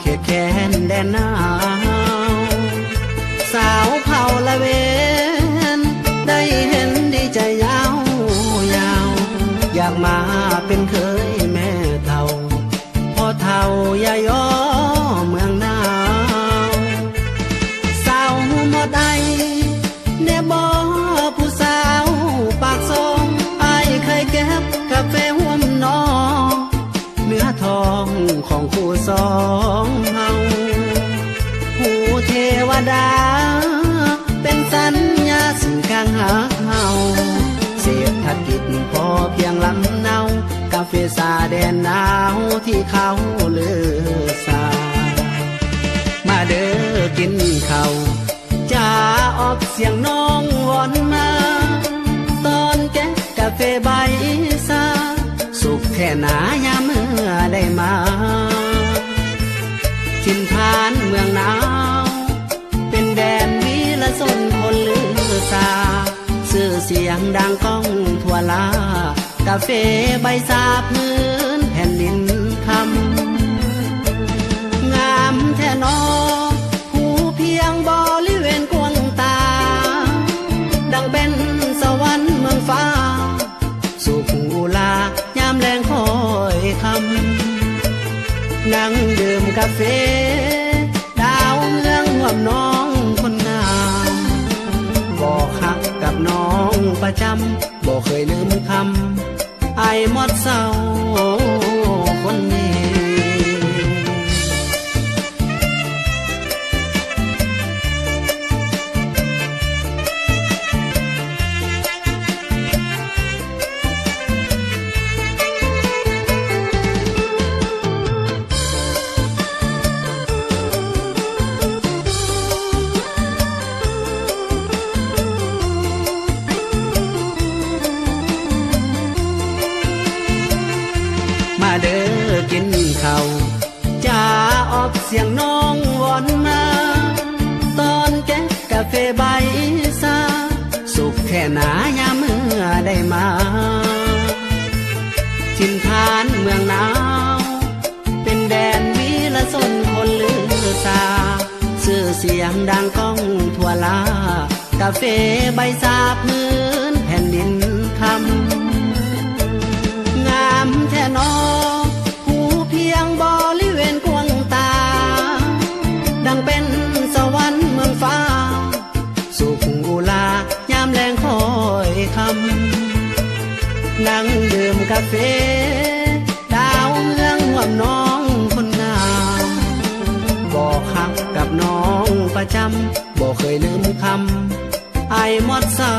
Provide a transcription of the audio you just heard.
เขตแค้นแดนหนาวสาวเผ่าละเวนได้เห็นดีใจยาวยาวอยากมาเป็นเคยแม่เท่าพ่อเท่าอย่ายอเมืองหนาวสาวหมดไอเนบอผู้สาวปากทรงไอเคยเก็บกาแฟห่วมน้องเนื้อทองของผู้สองเฮาผู้เทวดาเป็นสัญญาสิ่งกลางหาเฮาเศรษฐกิจพอเพียงลำเนากาแฟซาแดนหนาวที่เขาเลือสามาเด้อกินข้าวจะออกเสียงน้องวอนมาตอนแก้กาแฟใบซาสุขแค่หนายามเมื่อได้มาถิ่นฐานเมืองหนาวเป็นแดนวิละสนคนลือสาชื่อเสียงดังก้องทั่วลากาแฟใบซาพื้นแผ่นดินคำงามแท้นอหูเพียงบริเวณกวางตาดังเป็นสวรรค์เมืองฟ้าสุขอุลายามแรงคอยคำนั่งดื่มกาแฟดาวเมืองห่วมน้องคนงามบอกฮักกับน้องประจำบอกเคยลืมคำไอหมดเศร้าคนนี้มาเด้อกินข้าวจะออกเสียงน้องวอนมาตอนแก้กาแฟใบซาสุขแค่หนายามเมื่อได้มาถิ่นฐานเมืองหนาวเป็นแดนวิละสนคนลือสาชื่อเสียงดังก้องทั่วลากาแฟใบซาพื้นแผ่นดินคำงามแท้นอหูเพียงบริเวณกวางตาดังเป็นสวรรค์เมืองฟ้าสุขอุลายามแรงคอยคำนั่งดื่มกาแฟดาวเมืองห่วมน้องคนงามบอกฮักกับน้องประจำบอกเคยลืมคำไอหมดเศร้า